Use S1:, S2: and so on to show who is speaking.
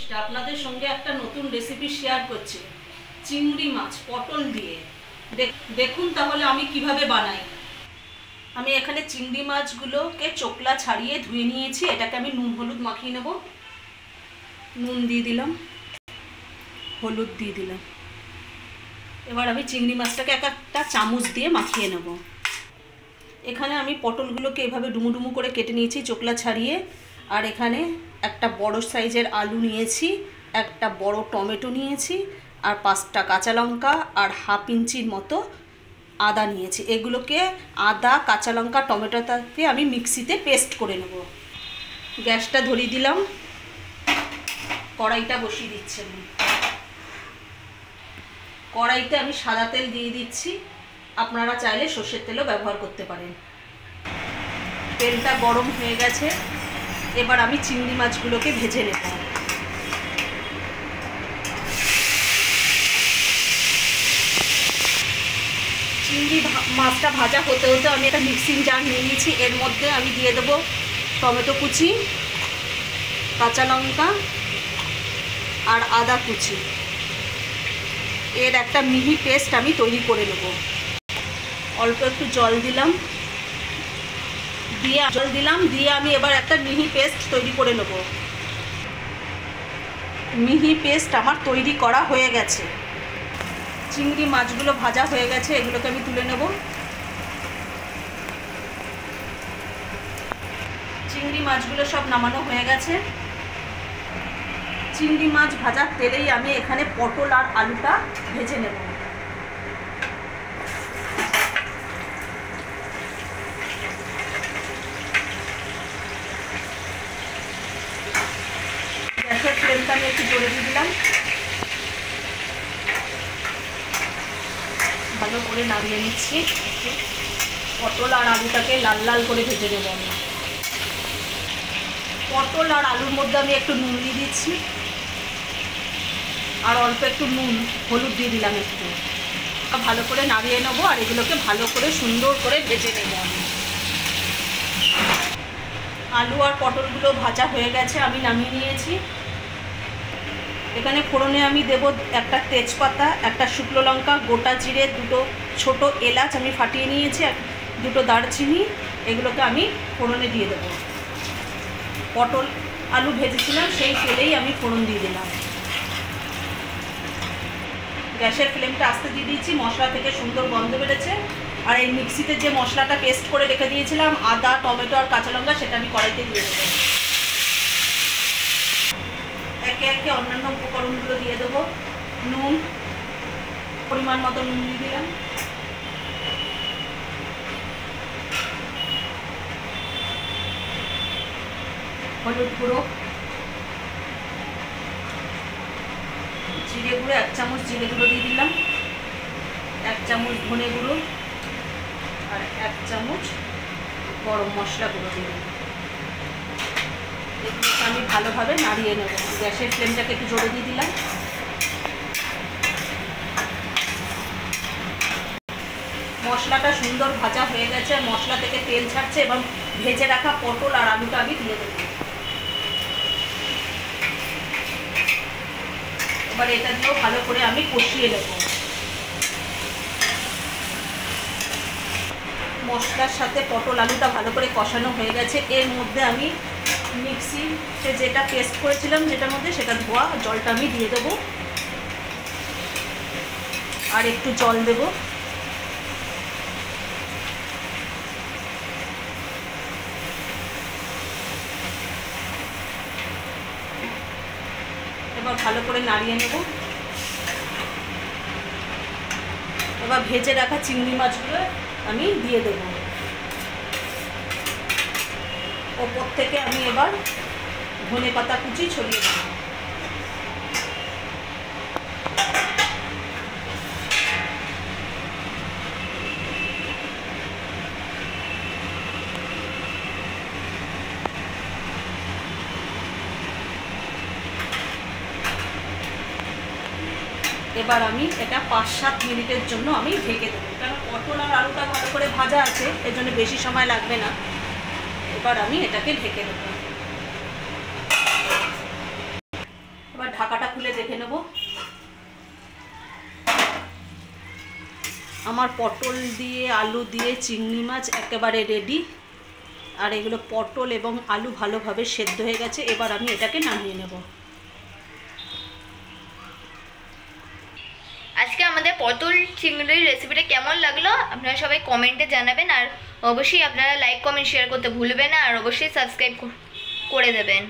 S1: আজকে আপনাদের সঙ্গে একটা নতুন রেসিপি শেয়ার করছি, চিংড়ি মাছ পটল দিয়ে। দেখুন তাহলে আমি কিভাবে বানাই। আমি এখানে চিংড়ি মাছগুলোকে চোকলা ছাড়িয়ে ধুয়ে নিয়েছি। এটাকে আমি নুন হলুদ মাখিয়ে নেব। নুন দিয়ে দিলাম, হলুদ দিয়ে দিলাম। এবার আমি চিংড়ি মাছটাকে একটা চামচ দিয়ে মাখিয়ে নেব। এখানে আমি পটলগুলোকে এভাবে ডুমু ডুমু করে কেটে নিয়েছি চোকলা ছাড়িয়ে। আর এখানে একটা বড় সাইজের আলু নিয়েছি, একটা বড় টমেটো নিয়েছি, আর 5টা কাঁচা লঙ্কা আর হাফ ইঞ্চির মতো আদা নিয়েছি। এগুলোকে আদা, কাঁচা লঙ্কা, টমেটোটাকে আমি মিক্সিতে পেস্ট করে নেব। গ্যাসটা ধরিয়ে দিলাম, কড়াইটা বসিয়ে দিচ্ছি। কড়াইতে আমি সাদা তেল দিয়ে দিচ্ছি, আপনারা চাইলে সর্ষের তেলও ব্যবহার করতে পারেন। তেলটা গরম হয়ে গেছে, এবার আমি চিংড়ি মাছগুলোকে ভেজে নেব। চিংড়ি মাছটা ভাজা হতে হতে আমি একটা মিক্সিং জার নিয়ে নিয়েছি। এর মধ্যে আমি দিয়ে দেবো টমেটো কুচি, কাঁচা লঙ্কা আর আদা কুচি। এর একটা মিহি পেস্ট আমি তৈরি করে নেব। অল্প একটু জল দিলাম, দিয়ে আমি এবার একটা মিহি পেস্ট তৈরি করে নেব। মিহি পেস্ট আমার তৈরি করা হয়ে গেছে। চিংড়ি মাছগুলো ভাজা হয়ে গেছে, এগুলোকে আমি তুলে নেব। চিংড়ি মাছগুলো সব নামানো হয়ে গেছে। চিংড়ি মাছ ভাজার তেলেই আমি এখানে পটল আর আলুটা ভেজে নেব। গ্যাসের ফ্লেমটা আমি একটু জোরে দিয়ে দিলাম, ভালো করে নাড়িয়ে নিচ্ছি। পটল আর আলুটাকে লাল লাল করে ভেজে নেব আমি। পটল আর আলুর মধ্যে আমি একটু নুন দিয়ে দিচ্ছি, আর অল্প একটু হলুদ দিয়ে দিলাম একটু। ভালো করে নাড়িয়ে নেবো, আর এগুলোকে ভালো করে সুন্দর করে ভেজে নেব আমি। আলু আর পটলগুলো ভাজা হয়ে গেছে, আমি নামিয়ে নিয়েছি। এখানে ফোড়নে আমি দেব একটা তেজপাতা, একটা শুকনো লঙ্কা, গোটা জিরে, 2টো ছোট এলাচ আমি ফাটিয়ে নিয়েছি, আর 2টো দারচিনি। এগুলোকে আমি ফোড়নে দিয়ে দেবো। পটল আলু ভেজেছিলাম সেই তেলেই আমি ফোড়ন দিয়ে দিলাম। গ্যাসের ফ্লেমটা আস্তে দিয়ে দিয়েছি। মশলা থেকে সুন্দর গন্ধ বেরোচ্ছে। আর এই মিক্সিতে যে মশলাটা পেস্ট করে রেখে দিয়েছিলাম, আদা, টমেটো আর কাঁচা লঙ্কা, সেটা আমি কড়াইতে দিয়ে দেবো। একে একে অন্যান্য উপকরণগুলো দিয়ে দেবো। নুন, পরিমাণ মতো নুন দিয়ে দিলাম। হলুদ গুঁড়ো, জিরে গুঁড়ো 1 চামচ জিরে গুঁড়ো দিয়ে দিলাম, 1 চামচ ধনে গুঁড়ো, আর 1 চামচ গরম মশলা গুঁড়ো দিয়ে দিলাম। এগুলোকে আমি ভালোভাবে নাড়িয়ে নেব। গ্যাসের ফ্লেমটাকে একটু জোরে দিয়ে দিলাম। মশলাটা সুন্দর ভাজা হয়ে গেছে, মশলা থেকে তেল ছাড়ছে, এবং ভেজে রাখা পটল আর আলুটা আমি দিয়ে দেবো। এবার এটা দিয়েও ভালো করে আমি কষিয়ে নেব। মশলার সাথে পটল আলুটা ভালো করে কষানো হয়ে গেছে। এর মধ্যে আমি মিক্সিতে যেটা পেস্ট করেছিলাম, যেটার মধ্যে সেটা ধোয়া জলটা আমি দিয়ে দেবো, আর একটু জল দেব। এবার ভালো করে নাড়িয়ে নেব। এবার ভেজে রাখা চিংড়ি মাছগুলো আমি দিয়ে দেব। ওপর থেকে আমি এবার ধনে পাতা কুচি ছড়িয়ে দেব। এবার আমি এটা 5-7 মিনিটের জন্য আমি ঢেকে দেবো, কারণ পটল আর আলুটা ভালো করে ভাজা আছে, এর জন্য বেশি সময় লাগবে না। এবার আমি এটাকে ঢেকে দেবো। এবার ঢাকাটা খুলে দেখে নেব। আমার পটল দিয়ে আলু দিয়ে চিংড়ি মাছ একেবারে রেডি। আর এগুলো পটল এবং আলু ভালোভাবে সেদ্ধ হয়ে গেছে। এবার আমি এটাকে নামিয়ে নেব।
S2: আজকে আমাদের পটল চিংড়ির রেসিপিটা কেমন লাগলো আপনারা সবাই কমেন্টে জানাবেন। আর অবশ্যই আপনারা লাইক কমেন্ট শেয়ার করতে ভুলবেন না। আর অবশ্যই সাবস্ক্রাইব করে দেবেন।